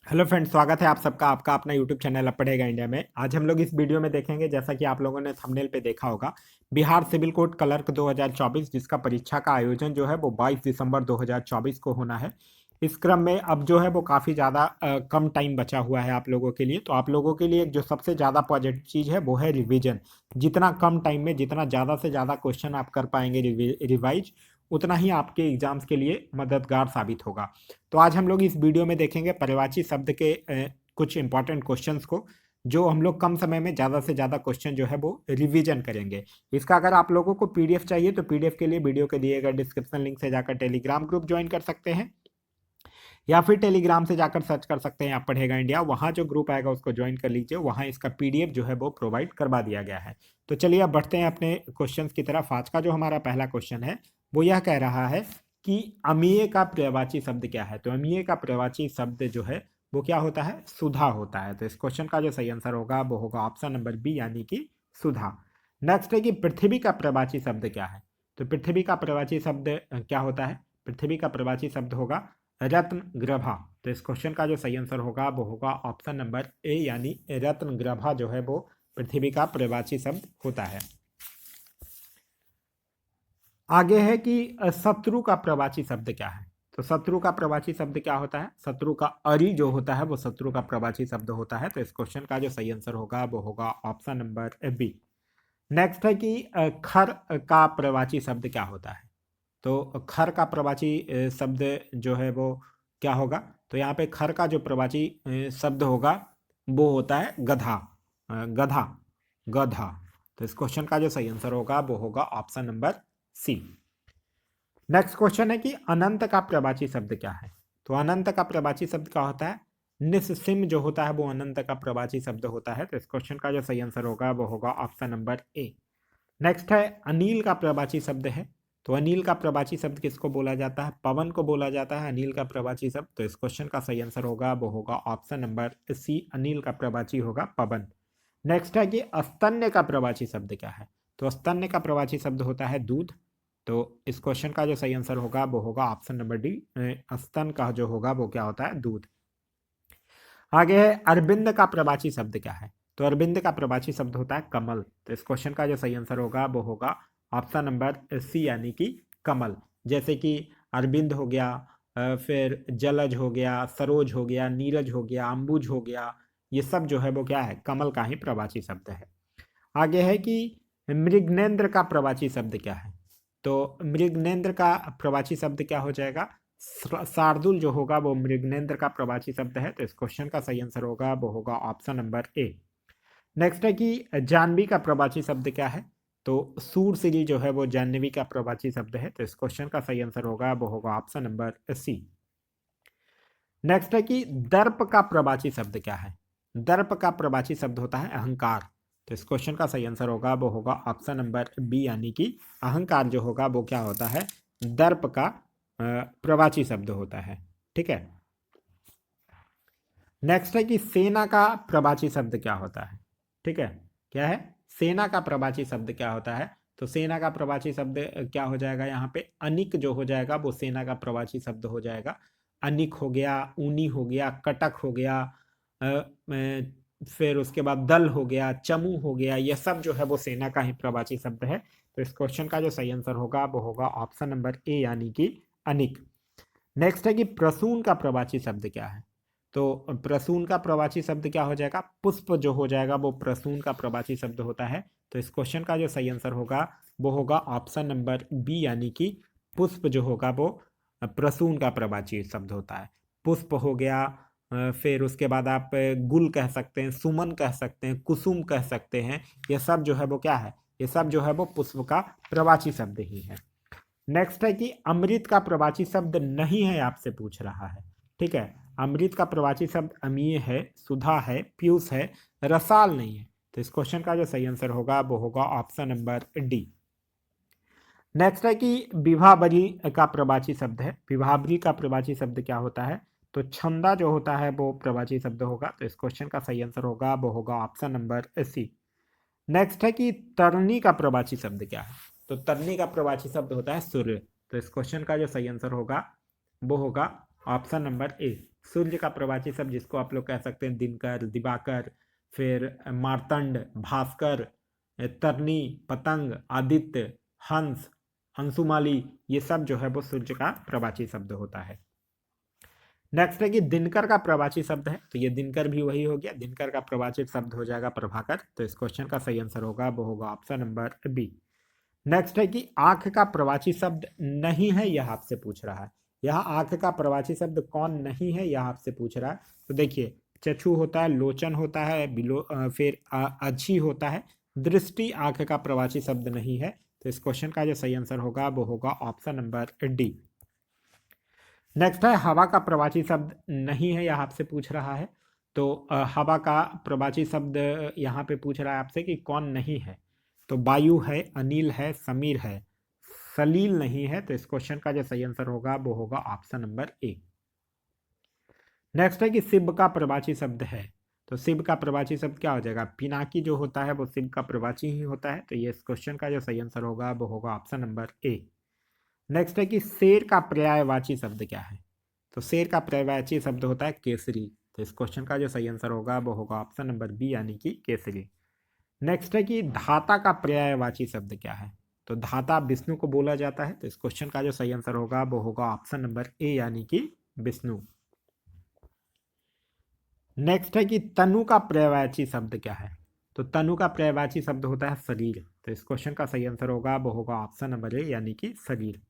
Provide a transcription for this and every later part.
Hello friends, स्वागत है आप सबका आपका अपना यूट्यूब चैनल अब पढ़ेगा इंडिया में। आज हम लोग इस वीडियो में देखेंगे, जैसा कि आप लोगों ने थंबनेल पे देखा होगा, बिहार सिविल कोर्ट क्लर्क 2024 जिसका परीक्षा का आयोजन जो है वो 22 दिसंबर 2024 को होना है। इस क्रम में अब जो है वो काफ़ी ज़्यादा कम टाइम बचा हुआ है आप लोगों के लिए। तो आप लोगों के लिए जो सबसे ज़्यादा पॉजिटिव चीज़ है वो है रिवीजन। जितना कम टाइम में जितना ज़्यादा से ज़्यादा क्वेश्चन आप कर पाएंगे रिवाइज, उतना ही आपके एग्जाम्स के लिए मददगार साबित होगा। तो आज हम लोग इस वीडियो में देखेंगे पर्यायवाची शब्द के कुछ इंपॉर्टेंट क्वेश्चंस को, जो हम लोग कम समय में ज़्यादा से ज़्यादा क्वेश्चन जो है वो रिवीजन करेंगे। इसका अगर आप लोगों को पीडीएफ चाहिए तो पीडीएफ के लिए वीडियो के दिए गए डिस्क्रिप्शन लिंक से जाकर टेलीग्राम ग्रुप ज्वाइन कर सकते हैं, या फिर टेलीग्राम से जाकर सर्च कर सकते हैं आप पढ़ेगा इंडिया। वहाँ जो ग्रुप आएगा उसको ज्वाइन कर लीजिए, वहाँ इसका पीडीएफ जो है वो प्रोवाइड करवा दिया गया है। तो चलिए अब बढ़ते हैं अपने क्वेश्चंस की तरफ। आज का जो हमारा पहला क्वेश्चन है वो यह कह रहा है कि अमीय का पर्यायवाची शब्द क्या है। तो अमीय का पर्यायवाची शब्द जो है वो क्या होता है? सुधा होता है। तो इस क्वेश्चन का जो सही आंसर होगा वो होगा ऑप्शन नंबर बी, यानी कि सुधा। नेक्स्ट है कि पृथ्वी का पर्यायवाची शब्द क्या है। तो पृथ्वी का पर्यायवाची शब्द क्या होता है? पृथ्वी का पर्यायवाची शब्द होगा रत्नग्रभा। तो इस क्वेश्चन का जो सही आंसर होगा वो होगा ऑप्शन नंबर ए, यानी रत्नग्रभा जो है वो पृथ्वी का पर्यायवाची शब्द होता है। आगे है कि शत्रु का प्रवाची शब्द क्या है। तो शत्रु का प्रवाची शब्द क्या होता है? शत्रु का अरि जो होता है वो शत्रु का प्रवाची शब्द होता है। तो इस क्वेश्चन का जो सही आंसर होगा वो होगा ऑप्शन नंबर बी। नेक्स्ट है कि खर का प्रवाची शब्द क्या होता है। तो खर का प्रवाची शब्द जो है वो क्या होगा? तो यहाँ पे खर का जो प्रवाची शब्द होगा वो होता है गधा। गधा, गधा। तो इस क्वेश्चन का जो सही आंसर होगा वो होगा option number C. Next question है कि अनंत का प्रवाची शब्द क्या है। तो अनंत का प्रवाची शब्द क्या होता है? निस्सीम जो होता है वो अनंत का प्रवाची शब्द होता है। तो इस क्वेश्चन का जो सही आंसर होगा वो होगा ऑप्शन नंबर ए। नेक्स्ट है अनिल का प्रवाची शब्द है। तो अनिल का प्रवाची शब्द किसको बोला जाता है? पवन को बोला जाता है अनिल का प्रवाची शब्द। तो इस क्वेश्चन का सही आंसर होगा वो होगा ऑप्शन नंबर सी, अनिल का प्रवाची होगा पवन। नेक्स्ट है कि स्तन्य का प्रवाची शब्द क्या है। तो स्तन्य का प्रवाची शब्द होता है दूध। तो इस क्वेश्चन का जो सही आंसर होगा वो होगा ऑप्शन नंबर डी, स्तन का जो होगा वो क्या होता है? दूध। आगे है अरविंद का प्रवाची शब्द क्या है। तो अरविंद का प्रवाची शब्द होता है कमल। तो इस क्वेश्चन का जो सही आंसर होगा वो होगा ऑप्शन नंबर सी, यानी कि कमल। जैसे कि अरविंद हो गया, फिर जलज हो गया, सरोज हो गया, नीरज हो गया, अंबुज हो गया, ये सब जो है वो क्या है? कमल का ही प्रवाची शब्द है। आगे है कि मृगनेंद्र का प्रवाची शब्द क्या है। तो मृगनेंद्र का प्रवाची शब्द क्या हो जाएगा? शार्दुल जो होगा वो मृगनेंद्र का प्रवाची शब्द है। तो इस क्वेश्चन का सही आंसर होगा वो होगा ऑप्शन नंबर ए। नेक्स्ट है कि जानवी का प्रवाची शब्द क्या है। तो सूरसिरी जो है वो जानवी का प्रवाची शब्द है। तो इस क्वेश्चन का सही आंसर होगा वो होगा ऑप्शन नंबर सी। नेक्स्ट है कि दर्प का प्रवाची शब्द क्या है। दर्प का प्रवाची शब्द होता है अहंकार। तो इस क्वेश्चन का सही आंसर होगा वो होगा ऑप्शन नंबर बी, यानी कि अहंकार जो होगा वो क्या होता है? दर्प का प्रवाची शब्द होता है। ठीक है। नेक्स्ट है कि सेना का प्रवाची शब्द क्या होता है। ठीक है, क्या है? सेना का प्रवाची शब्द क्या होता है? तो सेना का प्रवाची शब्द क्या हो जाएगा? यहाँ पे अनिक जो हो जाएगा वो सेना का प्रवाची शब्द हो जाएगा। अनिक हो गया, ऊनी हो गया, कटक हो गया, फिर उसके बाद दल हो गया, चमू हो गया, ये सब जो है वो सेना का ही प्रवाची शब्द है। तो इस क्वेश्चन का जो सही आंसर होगा वो होगा ऑप्शन नंबर ए, यानी कि अनिक। नेक्स्ट है कि प्रसून का प्रवाची शब्द क्या है। तो प्रसून का प्रवाची शब्द क्या हो जाएगा? पुष्प जो हो जाएगा वो प्रसून का प्रवाची शब्द होता है। तो इस क्वेश्चन का जो सही आंसर होगा वो होगा ऑप्शन नंबर बी, यानी कि पुष्प जो होगा वो प्रसून का प्रवाची शब्द होता है। पुष्प हो गया, फिर उसके बाद आप गुल कह सकते हैं, सुमन कह सकते हैं, कुसुम कह सकते हैं, ये सब जो है वो क्या है? ये सब जो है वो पुष्प का प्रवाची शब्द ही है। नेक्स्ट है कि अमृत का प्रवाची शब्द नहीं है, आपसे पूछ रहा है। ठीक है, अमृत का प्रवाची शब्द अमीय है, सुधा है, पीयूष है, रसाल नहीं है। तो इस क्वेश्चन का जो सही आंसर होगा वो होगा ऑप्शन नंबर डी। नेक्स्ट है कि विभावरी का प्रवाची शब्द है। विभावरी का प्रवाची शब्द क्या होता है? तो छंदा जो होता है वो प्रवाची शब्द होगा। तो इस क्वेश्चन का सही आंसर होगा वो होगा ऑप्शन नंबर सी। नेक्स्ट है कि तरनी का प्रवाची शब्द क्या है। तो तरनी का प्रवाची शब्द होता है सूर्य। तो इस क्वेश्चन का जो सही आंसर होगा वो होगा ऑप्शन नंबर ए, सूर्य का प्रवाची शब्द जिसको आप लोग कह सकते हैं दिनकर, दिवाकर, फिर मार्तंड, भास्कर, तरनी, पतंग, आदित्य, हंस, अंशुमाली, ये सब जो है वो सूर्य का प्रवाची शब्द होता है। नेक्स्ट है कि दिनकर का प्रवाची शब्द है, तो ये दिनकर भी वही हो गया, दिनकर का प्रवाची शब्द हो जाएगा प्रभाकर। तो इस क्वेश्चन का सही आंसर होगा वो होगा ऑप्शन नंबर बी। नेक्स्ट है कि आंख का प्रवाची शब्द नहीं है, यह आपसे पूछ रहा है। यह आंख का प्रवाची शब्द कौन नहीं है, यह आपसे पूछ रहा है। तो देखिए, चक्षु होता है, लोचन होता है, फिर अच्छी होता है, दृष्टि आंख का प्रवाची शब्द नहीं है। तो इस क्वेश्चन का जो सही आंसर होगा वो होगा ऑप्शन नंबर डी। नेक्स्ट है हवा का प्रवाची शब्द नहीं है, यह आपसे पूछ रहा है। तो हवा का प्रवाची शब्द यहाँ पे पूछ रहा है आपसे कि कौन नहीं है। तो वायु है, अनिल है, समीर है, सलील नहीं है। तो इस क्वेश्चन का जो सही आंसर होगा वो होगा ऑप्शन नंबर ए। नेक्स्ट है कि शिव का प्रवाची शब्द है। तो शिव का प्रवाची शब्द क्या हो जाएगा, पिनाकी जो होता है वो शिव का प्रवाची ही होता है। तो ये इस क्वेश्चन का जो सही आंसर होगा वो होगा ऑप्शन नंबर ए। नेक्स्ट है कि शेर का पर्यायवाची शब्द क्या है। तो शेर का पर्यायवाची शब्द होता है केसरी। तो इस क्वेश्चन का जो सही आंसर होगा वो होगा ऑप्शन नंबर बी, यानी कि केसरी। नेक्स्ट है कि धाता का पर्यायवाची शब्द क्या है। तो धाता विष्णु को बोला जाता है। तो इस क्वेश्चन का जो सही आंसर होगा वो होगा ऑप्शन नंबर ए, यानी कि विष्णु। नेक्स्ट है कि तनु का पर्यायवाची शब्द क्या है। तो तनु का पर्यायवाची शब्द होता है शरीर। तो इस क्वेश्चन का सही आंसर होगा वो होगा ऑप्शन नंबर ए, यानी कि शरीर।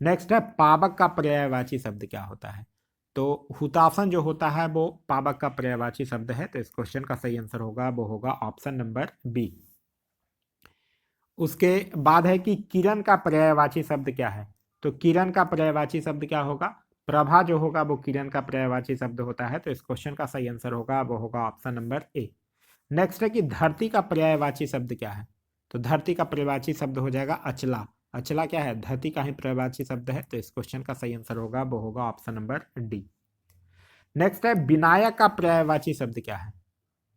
नेक्स्ट है पावक का पर्यायवाची शब्द क्या होता है। तो हुतासन जो होता है वो पावक का पर्यायवाची शब्द है। तो इस क्वेश्चन का सही आंसर होगा वो होगा ऑप्शन नंबर बी। उसके बाद है कि किरण का पर्यायवाची शब्द क्या है। तो किरण का पर्यायवाची शब्द क्या होगा, प्रभा जो होगा वो किरण का पर्यायवाची शब्द होता है। तो इस क्वेश्चन का सही आंसर होगा वो होगा ऑप्शन नंबर ए। नेक्स्ट है कि धरती का पर्यायवाची शब्द क्या है। तो धरती का पर्यायवाची शब्द हो जाएगा अचला। अचला क्या है, धरती का ही पर्यायवाची शब्द है। तो इस क्वेश्चन का सही आंसर होगा वो होगा ऑप्शन नंबर डी। नेक्स्ट है विनायक का पर्यायवाची शब्द क्या है।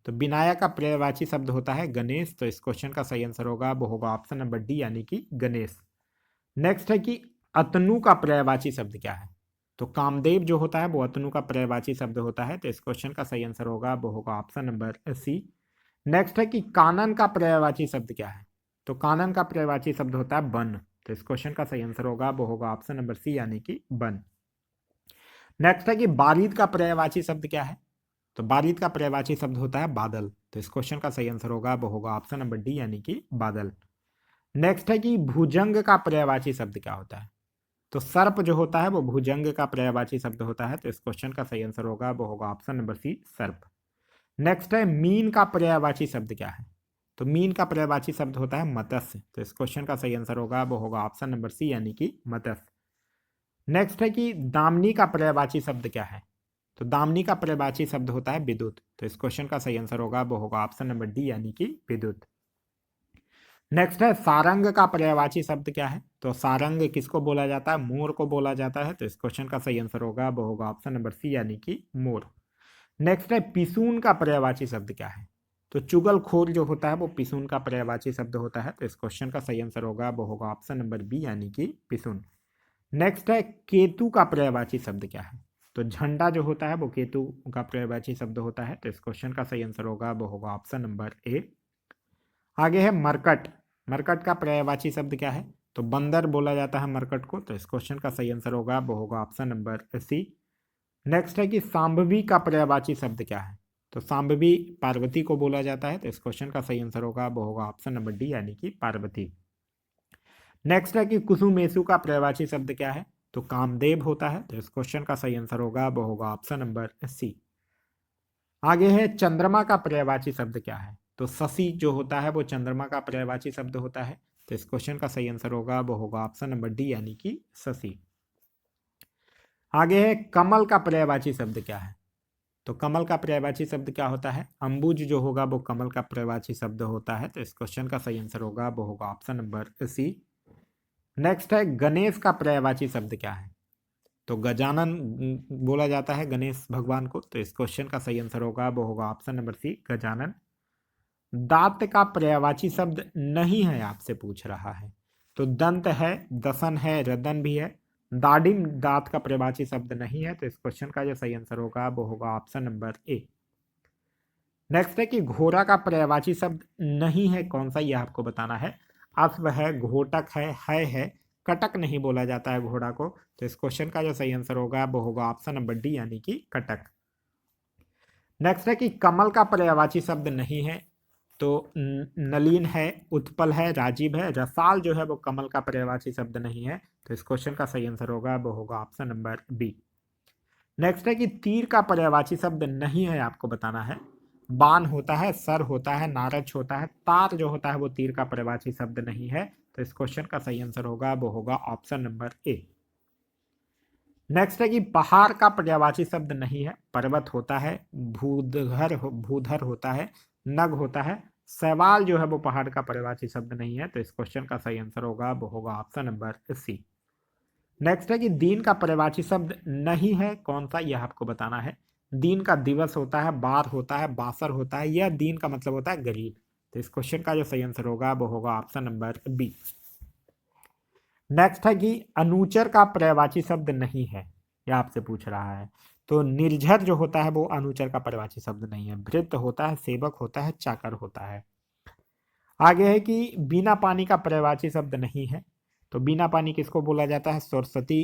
तो विनायक का पर्यायवाची शब्द होता है गणेश। तो इस क्वेश्चन का सही आंसर होगा वो होगा ऑप्शन नंबर डी, यानी कि गणेश। नेक्स्ट है कि अतनु का पर्यायवाची शब्द क्या है। तो कामदेव जो होता है वो अतनु का पर्यायवाची शब्द होता है। तो इस क्वेश्चन का सही आंसर होगा वो होगा ऑप्शन नंबर सी। नेक्स्ट है कि कानन का पर्यायवाची शब्द क्या है। तो कानन का पर्यायवाची शब्द होता है वन। तो इस क्वेश्चन का सही आंसर होगा वो होगा ऑप्शन नंबर सी, यानी कि वन। नेक्स्ट है कि बारिद का पर्यायवाची शब्द क्या है। तो बारिद का पर्यायवाची शब्द होता है बादल। तो इस क्वेश्चन का सही आंसर होगा वो होगा ऑप्शन नंबर डी, यानी कि बादल। नेक्स्ट है कि भुजंग का पर्यायवाची शब्द क्या होता है। तो सर्प जो होता है वो भुजंग का पर्यायवाची शब्द होता है। तो इस क्वेश्चन का सही आंसर होगा वो होगा ऑप्शन नंबर सी, सर्प। नेक्स्ट है मीन का पर्यायवाची शब्द क्या है। तो मीन का पर्यायवाची शब्द होता है मत्स्य। तो इस क्वेश्चन का सही आंसर होगा वो होगा ऑप्शन नंबर सी, यानी कि मत्स्य। नेक्स्ट है कि दामनी का पर्यायवाची शब्द क्या है। तो दामनी का पर्यायवाची शब्द होता है विद्युत। तो इस क्वेश्चन का सही आंसर होगा वो होगा ऑप्शन नंबर डी, यानी कि विद्युत। नेक्स्ट है सारंग का पर्यायवाची शब्द क्या है। तो सारंग किसको बोला जाता है, मोर को बोला जाता है। तो इस क्वेश्चन का सही आंसर होगा वो होगा ऑप्शन नंबर सी, यानी कि मोर। नेक्स्ट है पिसून का पर्यायवाची शब्द क्या है। तो चुगलखोर जो होता है वो पिसून का पर्यायवाची शब्द होता है। तो इस क्वेश्चन का सही आंसर होगा वो होगा ऑप्शन नंबर बी, यानी कि पिसून। नेक्स्ट है केतु का पर्यायवाची शब्द क्या है। तो झंडा जो होता है वो केतु का पर्यायवाची शब्द होता है। तो इस क्वेश्चन का सही आंसर होगा वो होगा ऑप्शन नंबर ए। आगे है मरकट। मरकट का पर्यायवाची शब्द क्या है। तो बंदर बोला जाता है मरकट को। तो इस क्वेश्चन का सही आंसर होगा वो होगा ऑप्शन नंबर सी। नेक्स्ट है कि सांभवी का पर्यायवाची शब्द क्या है। तो सांभवी पार्वती को बोला जाता है। तो इस क्वेश्चन का सही आंसर होगा वो होगा ऑप्शन नंबर डी, यानी कि पार्वती। नेक्स्ट है कि कुसुमेशु का पर्यायवाची शब्द क्या है। तो कामदेव होता है। तो इस क्वेश्चन का सही आंसर होगा वो होगा ऑप्शन नंबर सी। आगे है चंद्रमा का पर्यायवाची शब्द क्या है। तो शशि जो होता है वो चंद्रमा का पर्यायवाची शब्द होता है। तो इस क्वेश्चन का सही आंसर होगा वो होगा ऑप्शन नंबर डी, यानी कि शशि। आगे है कमल का पर्यायवाची शब्द क्या है। तो कमल का पर्यायवाची शब्द क्या होता है, अंबुज जो होगा वो कमल का पर्यायवाची शब्द होता है। तो इस क्वेश्चन का सही आंसर होगा वो होगा ऑप्शन नंबर सी। नेक्स्ट है गणेश का पर्यायवाची शब्द क्या है। तो गजानन बोला जाता है गणेश भगवान को। तो इस क्वेश्चन का सही आंसर होगा वो होगा ऑप्शन नंबर सी, गजानन। दांत का पर्यायवाची शब्द नहीं है, आपसे पूछ रहा है। तो दंत है, दसन है, रदन भी है, दाढ़ी दांत का प्रवाची शब्द नहीं है, तो इस क्वेश्चन का जो सही आंसर होगा वो होगा ऑप्शन नंबर ए। नेक्स्ट है कि घोड़ा का पर्यायवाची शब्द नहीं है, कौन सा, यह आपको बताना है। अश्व है, घोटक है, कटक नहीं बोला जाता है घोड़ा को, तो इस क्वेश्चन का जो सही आंसर होगा वो होगा ऑप्शन नंबर डी यानी कि कटक। नेक्स्ट है कि कमल का पर्यायवाची शब्द नहीं है, तो नलीन है, उत्पल है, राजीव है, रसाल जो है वो कमल का पर्यायवाची शब्द नहीं है, तो इस क्वेश्चन का सही आंसर होगा वो होगा ऑप्शन नंबर बी। नेक्स्ट है कि तीर का पर्यायवाची शब्द नहीं है, आपको बताना है। बाण होता है, सर होता है, नारच होता है, तार जो होता है वो तीर का पर्यायवाची शब्द नहीं है, तो इस क्वेश्चन का सही आंसर होगा वो होगा ऑप्शन नंबर ए। नेक्स्ट है कि पहाड़ का पर्यायवाची शब्द नहीं है, पर्वत होता है, भूधर होता है, नग होता है, सवाल जो है वो पहाड़ का पर्यायवाची शब्द नहीं है, तो इस क्वेश्चन का सही आंसर होगा वो होगा ऑप्शन नंबर सी। नेक्स्ट है कि दिन का पर्यायवाची शब्द नहीं है, कौन सा, यह आपको बताना है। दिन का दिवस होता है, बार होता है, बासर होता है, यह दिन का मतलब होता है गरीब, तो इस क्वेश्चन का जो सही आंसर होगा वो होगा ऑप्शन नंबर बी। नेक्स्ट है कि अनुचर का पर्यायवाची शब्द नहीं है, यह आपसे पूछ रहा है। तो निर्झर जो होता है वो अनुचर का पर्यायवाची शब्द नहीं है। भृत्य होता है, सेवक होता है, चाकर होता है। आगे है कि बिना पानी का पर्यायवाची शब्द नहीं है, तो बिना पानी किसको बोला जाता है, सरस्वती।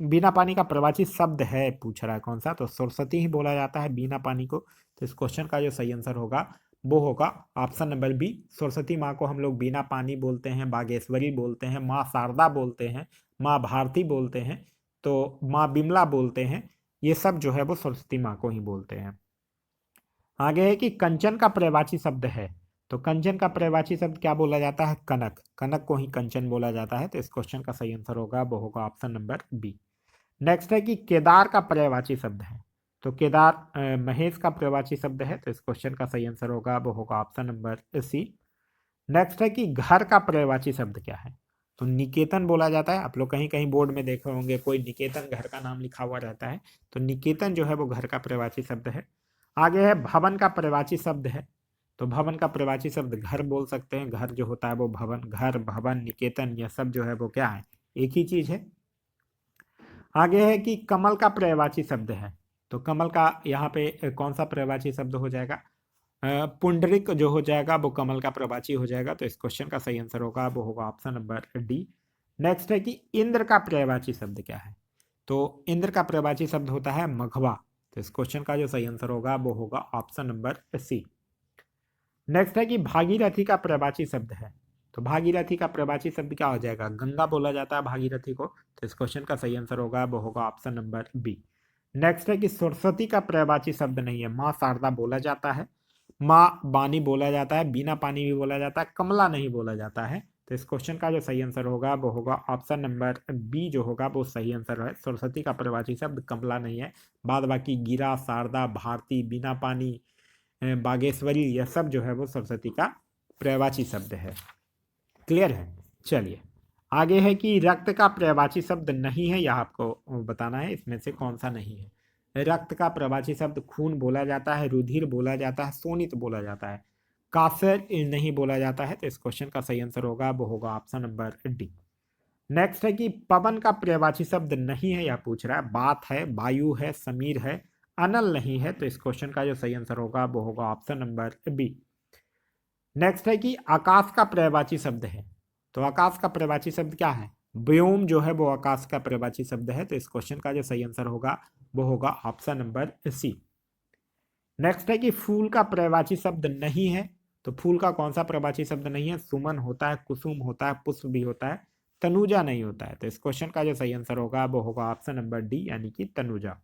बिना पानी का पर्यायवाची शब्द है पूछ रहा है कौन सा, तो सरस्वती ही बोला जाता है बिना पानी को, तो इस क्वेश्चन का जो सही आंसर होगा वो होगा ऑप्शन नंबर बी। सरस्वती माँ को हम लोग बिना पानी बोलते हैं, बागेश्वरी बोलते हैं, माँ शारदा बोलते हैं, माँ भारती बोलते हैं, तो माँ बिमला बोलते हैं, ये सब जो है वो सरस्वती माँ को ही बोलते हैं। आगे है कि कंचन का पर्यायवाची शब्द है, तो कंचन का पर्यायवाची शब्द क्या बोला जाता है, कनक, कनक को ही कंचन बोला जाता है, तो इस क्वेश्चन का सही आंसर होगा वो होगा ऑप्शन नंबर बी। नेक्स्ट है कि केदार का पर्यायवाची शब्द है, तो केदार महेश का पर्यायवाची शब्द है, तो इस क्वेश्चन का सही आंसर होगा वो होगा ऑप्शन नंबर सी। नेक्स्ट है कि घर का पर्यायवाची शब्द क्या है, तो निकेतन बोला जाता है। आप लोग कहीं कहीं बोर्ड में देखे होंगे कोई निकेतन घर का नाम लिखा हुआ रहता है, तो निकेतन जो है वो घर का पर्यायवाची शब्द है। आगे है भवन का पर्यायवाची शब्द है, तो भवन का पर्यायवाची शब्द घर बोल सकते हैं। घर जो होता है वो भवन, घर, भवन, निकेतन, यह सब जो है वो क्या है, एक ही चीज है। आगे है कि कमल का पर्यायवाची शब्द है, तो कमल का यहाँ पे कौन सा पर्यायवाची शब्द हो जाएगा, पुंडरिक जो हो जाएगा वो कमल का पर्यायवाची हो जाएगा, तो इस क्वेश्चन का सही आंसर होगा वो होगा ऑप्शन नंबर डी। नेक्स्ट है कि इंद्र का पर्यायवाची शब्द क्या है, तो इंद्र का पर्यायवाची शब्द होता है मघवा, तो इस क्वेश्चन का जो सही आंसर होगा वो होगा ऑप्शन नंबर सी। नेक्स्ट है कि भागीरथी का पर्यायवाची शब्द है, तो भागीरथी का पर्यायवाची शब्द क्या हो जाएगा, गंगा बोला जाता है भागीरथी को, तो इस क्वेश्चन का सही आंसर होगा वो होगा ऑप्शन नंबर बी। नेक्स्ट है कि सरस्वती का पर्यायवाची शब्द नहीं है, माँ शारदा बोला जाता है, माँ बानी बोला जाता है, बिना पानी भी बोला जाता है, कमला नहीं बोला जाता है, तो इस क्वेश्चन का जो सही आंसर होगा वो होगा ऑप्शन नंबर बी जो होगा वो सही आंसर है। सरस्वती का पर्यायवाची शब्द कमला नहीं है, बाद बाकी गिरा, शारदा, भारती, बिना पानी, बागेश्वरी, यह सब जो है वो सरस्वती का पर्यायवाची शब्द है। क्लियर है। चलिए आगे है कि रक्त का पर्यायवाची शब्द नहीं है, यह आपको बताना है इसमें से कौन सा नहीं है। रक्त का पर्यायवाची शब्द खून बोला जाता है, रुधिर बोला जाता है, शोणित बोला जाता है, कासर नहीं बोला जाता है, तो इस क्वेश्चन का सही आंसर होगा वो होगा ऑप्शन नंबर डी। नेक्स्ट है कि पवन का पर्यायवाची शब्द नहीं है, यह पूछ रहा है। बात है, वायु है, समीर है, अनल नहीं है, तो इस क्वेश्चन का जो सही आंसर होगा वो होगा ऑप्शन नंबर बी। नेक्स्ट है कि आकाश का पर्यायवाची शब्द है, तो आकाश का पर्यायवाची शब्द क्या है, व्योम जो है वो आकाश का पर्यायवाची शब्द है, तो इस क्वेश्चन का जो सही आंसर होगा वो होगा ऑप्शन नंबर सी। नेक्स्ट है कि फूल का पर्यायवाची शब्द नहीं है, तो फूल का कौन सा पर्यायवाची शब्द नहीं है, सुमन होता है, कुसुम होता है, पुष्प भी होता है, तनुजा नहीं होता है, तो इस क्वेश्चन का जो सही आंसर होगा वो होगा ऑप्शन नंबर डी यानी कि तनुजा।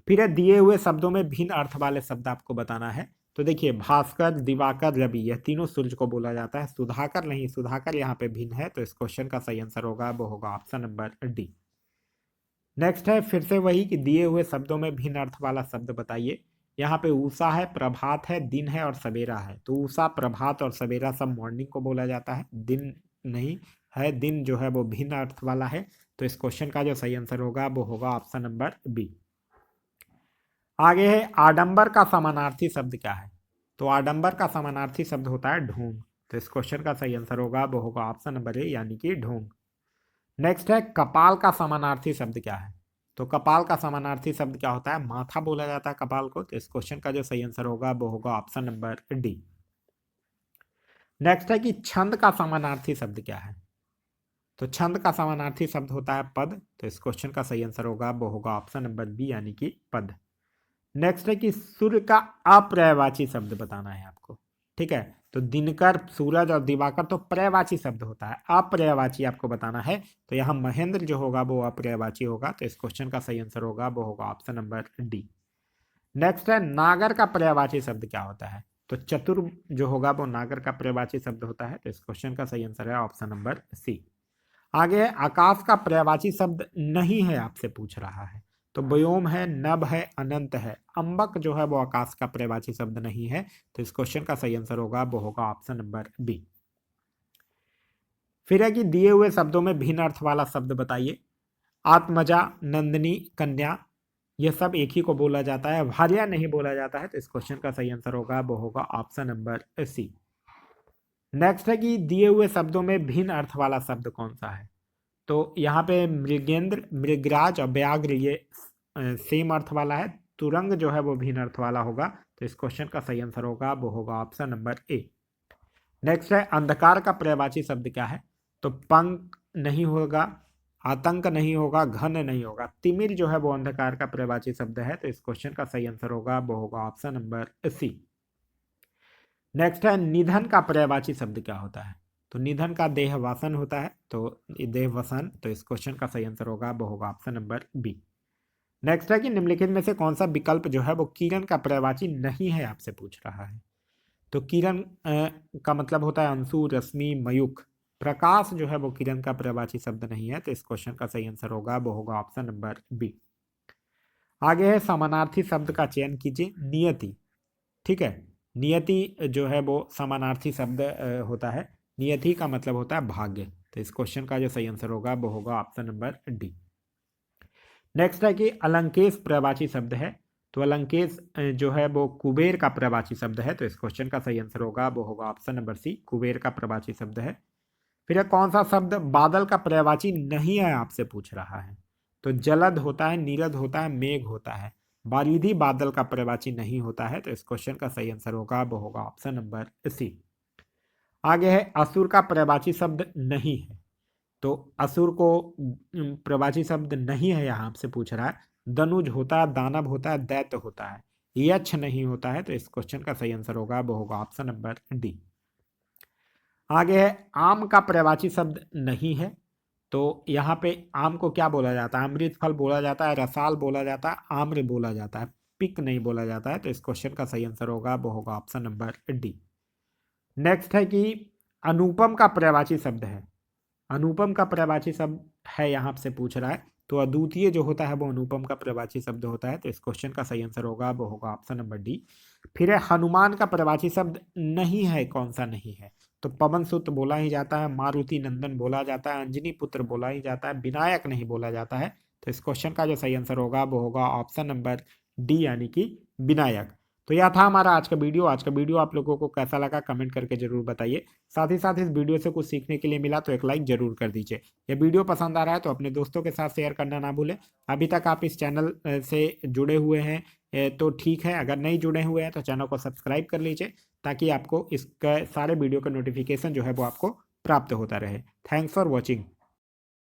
फिर दिए हुए शब्दों में भिन्न अर्थ वाले शब्द आपको बताना है, तो देखिए भास्कर, दिवाकर, रवि, यह तीनों सूर्य को बोला जाता है। सुधाकर नहीं, सुधाकर यहाँ पे भिन्न है, तो इस क्वेश्चन का सही आंसर होगा वो होगा ऑप्शन नंबर डी। नेक्स्ट है फिर से वही कि दिए हुए शब्दों में भिन्न अर्थ वाला शब्द बताइए। यहाँ पे उषा है, प्रभात है, दिन है और सवेरा है, तो उषा, प्रभात और सवेरा सब मॉर्निंग को बोला जाता है, दिन नहीं है, दिन जो है वो भिन्न अर्थ वाला है, तो इस क्वेश्चन का जो सही आंसर होगा वो होगा ऑप्शन नंबर बी। आगे है आडंबर का समानार्थी शब्द क्या है, तो आडंबर का समानार्थी शब्द होता है ढोंग, तो इस क्वेश्चन का सही आंसर होगा वो होगा ऑप्शन नंबर ए यानी कि ढोंग। नेक्स्ट है कपाल का समानार्थी शब्द क्या है। तो कपाल का समानार्थी शब्द क्या होता है, माथा बोला जाता है कपाल को। तो इस क्वेश्चन का जो सही आंसर होगा वो होगा ऑप्शन नंबर डी। नेक्स्ट है कि छंद का समानार्थी शब्द क्या है। तो छंद का समानार्थी शब्द होता है पद। तो इस क्वेश्चन का सही आंसर होगा वो होगा ऑप्शन नंबर बी यानी कि पद। नेक्स्ट है कि सूर्य का अपर्यायवाची शब्द बताना है आपको। ठीक है, तो दिनकर, सूरज और दिवाकर तो पर्यायवाची शब्द होता है, अपर्यायवाची आपको बताना है। तो यहाँ महेंद्र जो होगा वो अपर्यायवाची होगा। तो इस क्वेश्चन का सही आंसर होगा वो होगा ऑप्शन नंबर डी। नेक्स्ट है नागर का पर्यायवाची शब्द क्या होता है। तो चतुर जो होगा वो नागर का पर्यायवाची शब्द होता है। तो इस क्वेश्चन का सही आंसर है ऑप्शन नंबर सी। आगे है आकाश का पर्यायवाची शब्द नहीं है, आपसे पूछ रहा है। तो व्योम है, नभ है, अनंत है। अंबक जो है वो आकाश का पर्यायवाची शब्द नहीं है। तो इस क्वेश्चन का सही आंसर होगा वो होगा ऑप्शन नंबर बी। फिर है कि दिए हुए शब्दों में भिन्न अर्थ वाला शब्द बताइए। आत्मजा, नंदिनी, कन्या, यह सब एक ही को बोला जाता है, भार्या नहीं बोला जाता है। तो इस क्वेश्चन का सही आंसर होगा वो होगा ऑप्शन नंबर सी। नेक्स्ट है कि दिए हुए शब्दों में भिन्न अर्थ वाला शब्द कौन सा है। तो यहाँ पे मृगेंद्र, मृगराज और व्याघ्र ये सेम अर्थ वाला है। तुरंग जो है वो भिन्न अर्थ वाला होगा। तो इस क्वेश्चन का सही आंसर होगा वो होगा ऑप्शन नंबर ए। नेक्स्ट है अंधकार का पर्यायवाची शब्द क्या है। तो पंख नहीं होगा, आतंक नहीं होगा, घन नहीं होगा। तिमिर जो है वो अंधकार का पर्यायवाची शब्द है। तो इस क्वेश्चन का सही आंसर होगा वो होगा ऑप्शन नंबर सी। नेक्स्ट है निधन का पर्यायवाची शब्द क्या होता है। तो निधन का देहवसन होता है। तो देहवसन, तो इस क्वेश्चन का सही आंसर होगा वो होगा ऑप्शन नंबर बी। नेक्स्ट है कि निम्नलिखित में से कौन सा विकल्प जो है वो किरण का पर्यायवाची नहीं है, आपसे पूछ रहा है। तो किरण का मतलब होता है अंशु, रश्मि, मयूख। प्रकाश जो है वो किरण का पर्यायवाची शब्द नहीं है। तो इस क्वेश्चन का सही आंसर होगा वो होगा ऑप्शन नंबर बी। आगे है समानार्थी शब्द का चयन कीजिए। नियति, ठीक है, नियति जो है वो समानार्थी शब्द होता है। नियति का मतलब होता है भाग्य। तो इस क्वेश्चन का जो सही आंसर होगा वो होगा ऑप्शन नंबर डी। नेक्स्ट है कि अलंकेश पर्यायवाची शब्द है। तो अलंकेश जो है वो कुबेर का पर्यायवाची शब्द है। तो इस क्वेश्चन का सही आंसर होगा वो होगा ऑप्शन नंबर सी, कुबेर का पर्यायवाची शब्द है। फिर कौन सा शब्द बादल का पर्यायवाची नहीं है, आपसे पूछ रहा है। तो जलद होता है, नीरद होता है, मेघ होता है। बारिधि बादल का पर्यायवाची नहीं होता है। तो इस क्वेश्चन का सही आंसर होगा वो होगा ऑप्शन नंबर सी। आगे है असुर का पर्यायवाची शब्द नहीं है। तो असुर को पर्यायवाची शब्द नहीं है, यहाँ आपसे पूछ रहा है। दनुज होता है, दानव होता है, दैत्य होता है, यक्ष नहीं होता है। तो इस क्वेश्चन का सही आंसर होगा वो होगा ऑप्शन नंबर डी। आगे है आम का पर्यायवाची शब्द नहीं है। तो यहाँ पे आम को क्या बोला जाता है, अमृत फल बोला जाता है, रसाल बोला जाता है, आम्र बोला जाता है, पिक नहीं बोला जाता है। तो इस क्वेश्चन का सही आंसर होगा वो होगा ऑप्शन नंबर डी। नेक्स्ट है कि अनुपम का पर्यायवाची शब्द है। अनुपम का पर्यायवाची शब्द है, यहाँ से पूछ रहा है। तो अद्वितीय जो होता है वो अनुपम का पर्यायवाची शब्द होता है। तो इस क्वेश्चन का सही आंसर होगा वो होगा ऑप्शन नंबर डी। फिर है हनुमान का पर्यायवाची शब्द नहीं है, कौन सा नहीं है। तो पवन सुत बोला ही जाता है, मारुति नंदन बोला जाता है, अंजनी पुत्र बोला ही जाता है, विनायक नहीं बोला जाता है। तो इस क्वेश्चन का जो सही आंसर होगा वो होगा ऑप्शन नंबर डी यानी कि विनायक। तो यह था हमारा आज का वीडियो। आज का वीडियो आप लोगों को कैसा लगा कमेंट करके जरूर बताइए। साथ ही साथ इस वीडियो से कुछ सीखने के लिए मिला तो एक लाइक जरूर कर दीजिए। यह वीडियो पसंद आ रहा है तो अपने दोस्तों के साथ शेयर करना ना भूलें। अभी तक आप इस चैनल से जुड़े हुए हैं तो ठीक है, अगर नहीं जुड़े हुए हैं तो चैनल को सब्सक्राइब कर लीजिए, ताकि आपको इसका सारे वीडियो का नोटिफिकेशन जो है वो आपको प्राप्त होता रहे। Thanks for watching.